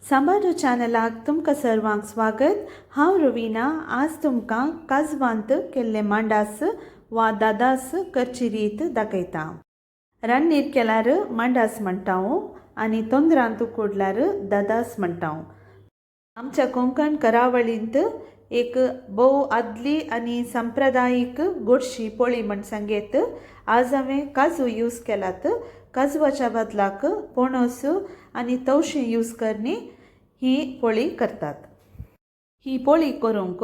सांबार चॅनलाक तुमकां सर्वांक स्वागत। हांव रविना। आज तुमकां काजवांत केल्ले मांडास वा दादास करची रीत दाखयता। रान्नीर केल्यार मांडास म्हणटाव आनी तोंदरांत उकडल्यार दादास म्हणटाव। आमच्या कोंकण करावळींत एक भोव आदली आनी सांप्रदायीक गोडशी पोळी म्हण सांगेत। आज हांवें काजू यूज केलात। काजवाच्या बदलाक पणस आनी तवशें यूज करनी ही पोळी करतात। ही पोळी करूंक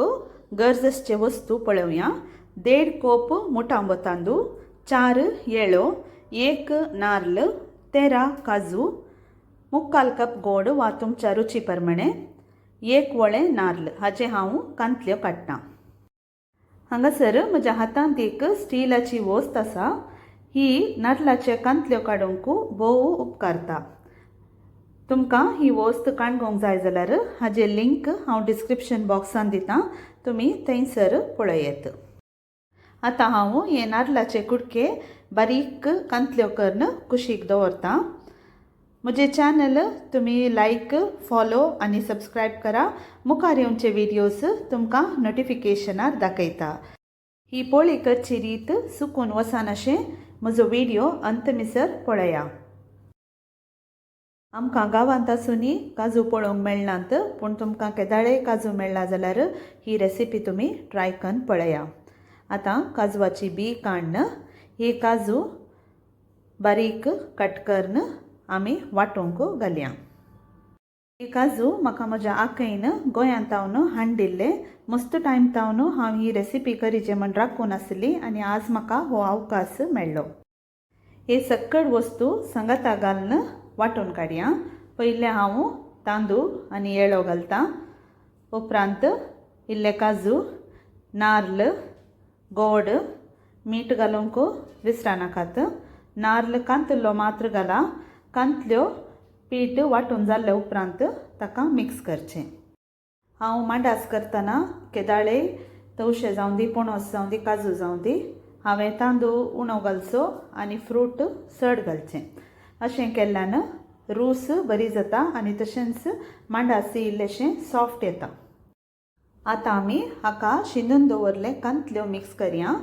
गरजेचे वस्तू पळोवया। 1.5 कप मुठांबो तांदूळ, 4 येळो, 1 नारळ, 13 काजू, 3/4 कप गोड वा तुमच्या रुची प्रमाणे, 1 वळें नारळ हाचे हांव कांतल्यो काडटां। हांगासर म्हज्या हातांत एक स्टीलाची वस्त आसा। ही नारळाचे कांतल्यो काडूंक भोव उपकारता। तुमकां ही वस्त काणगोंक जाय जाल्यार हाजे लिंक हांव डिस्क्रिप्शन बॉक्सान दितां, तुमी थंयसर पळयत। आतां हांव हे नारळाचे कुडके बारीक कांतल्यो करून कुशीक दवरतां। म्हजे चॅनल तुमी लायक, फॉलो आनी सबस्क्रायब करा। मुखार येवचे व्हिडियोज तुमकां नोटिफिकेशनार दाखयता। ही पोळी करची रीत चुकून वचनाशें म्हजो व्हिडियो अंतमिसर पळया। आमकां गांवांत आसुनी काजू पळोवंक मेळनात, पूण तुमकां केदाळे काजू मेळ्ळा जाल्यार ही रेसिपी तुमी ट्राय करून पळया। आतां काजवाची बी काडन ही काजू बारीक कट करून आमी वांटूंक घालया। ही काजू म्हाका म्हज्या आखयन गोंयांत तावन हाडिल्ले। मस्त टायम तावन हांव ही रेसिपी करीचे म्हण राखून आसली आनी आज म्हाका हो अवकाश मेळ्ळो। हे सक्कड वस्तू सांगाता घालून वांटून काडया। पयले हांव तांदूळ आनी येळो घालतां, उपरांत इल्ले काजू, नारळ, गोड, मीठ घालूंक विसरनाकात। नारळ कांतलो मात्र घाला। कांतल्यो पीठ वांटून जाल्ले उपरांत ताका मिक्स करचें। हांव मांडास करतना केदाळे, तवशे जावं दी, पणस जावं दी, काजू जावं दी, हांवें तांदूळ उणो घालचो आनी फ्रूट चड घालचें। अशें केल्ल्यान रूस बरी जाता आनी तशेंच मांडासय इल्लेशें सॉफ्ट येता। आतां आमी हाका शिनून दवरले कांतल्यो मिक्स करया।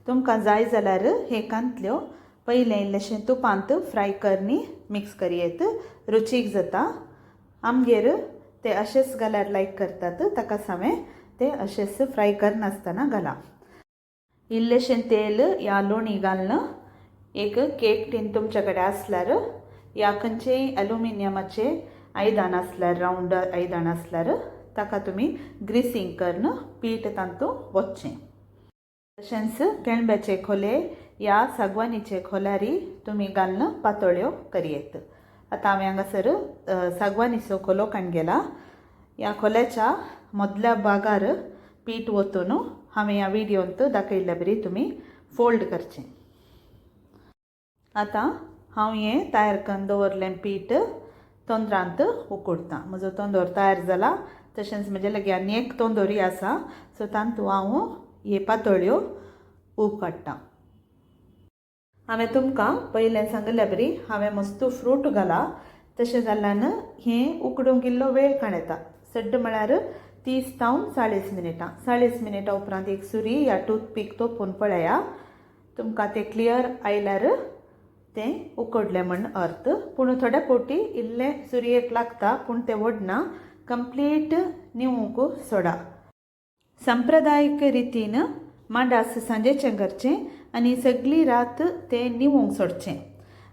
तुमकां जाय जाल्यार हे कांतल्यो पयले इल्लेशें तुपांत फ्राय करनी मिक्स करयेत, रुचीक जाता। आमगेर ते अशेंच घाल्यार लायक करतात, ताकाच हांवें ते अशेंच फ्राय करनासतना घाला। इल्लेशें तेल या लोणी घालून एक केक टीन तुमचे कडेन आसल्यार या खंयचेय एल्युमिनियमाचे आयदान आसल्यार, रावंड आयदान आसल्यार ताका तुमी ग्रीसिंग करून पीठ तांतूं वचचें। तशेंच केळंब्याचे खोले या सागवानीचे खोल्यारी तुमी घालून पातोळ्यो करयेत। आतां हांवें हांगासर सागवानीचो खोलो काडून गेला। ह्या खोल्याच्या मदल्या भागार पीठ वतून हांवें ह्या व्हिडियोंत दाखयल्ल्या बरी तुमी फोल्ड करचें। आतां हांव हें तयार करून दवरलें पीठ तोंदरांत उकडटां। म्हजो तोंदर तयार जाला। तशेंच म्हजे लागीं आनी एक तोंदरूय आसा, सो तांतूं हांव हे पातोळ्यो काडटां। हांवें तुमकां पयलें सांगल्या बरी हांवें मस्तू फ्रूट घाला, तशें जाल्ल्यान हें उकडूंक इल्लो वेळ काडटा। सड्ड म्हळ्यार 30 तावन 40 मिनिटां। 40 मिनिटां उपरांत एक सुरी या टूथपीक तोपून पळया। तुमकां तें क्लियर आयल्यार तें उकडलें म्हण अर्थ। पूण थोड्या फावटी इल्लें सुरयेक लागता, पूण तें वडना। कंप्लीट निवूंक सोडा। सांप्रदायीक रितीन मांडास सांजेचें करचें आनी सगळी रात तें निवूंक सोडचें।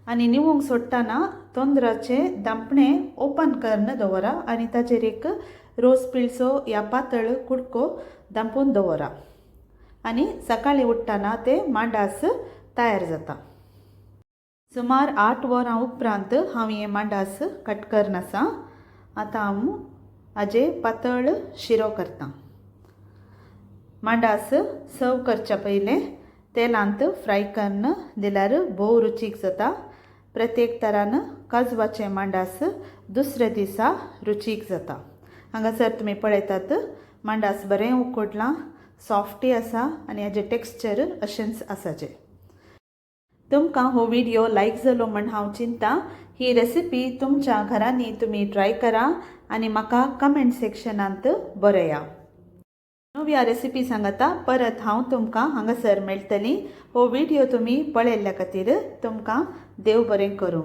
आनी निवूंक सोडटाना तोंदराचें धांपणें ओपन करून दवरा आनी ताचेर एक रोस पिळसो या पातळ कुडको धांपून दवरा। आनी सकाळीं उठ्ठना तें मांडास तयार जाता। सुमार 8 वरां उपरांत हांव हें मांडास कट करून आसा। आतां हांव हाजे पातळ शिरो करतां। मांडास सर्व करच्या पयलें तेलांत फ्राय करून दिल्यार भोव रुचीक जाता। प्रत्येक तरान काजवाचें मांडास दुसरे दिसा रुचीक जाता। हांगासर तुमी पळयतात मांडास बरें उकडलां, सॉफ्टय आसा आनी हाजें टेक्स्चर अशेंच आसाचें। तुमकां हो व्हिडियो लायक जालो म्हण हांव चिंतां। ही रेसिपी तुमच्या घरांनी तुम्ही ट्राय करा आणि म्हाका कमेंट सेक्शनांत बरया. नव्या रेसिपी सांगता परत हांव तुमकां हांगासर मेळटली. हो व्हिडिओ तुम्ही पळयल्ल्या खातीर तुमकां देव बरें करूं.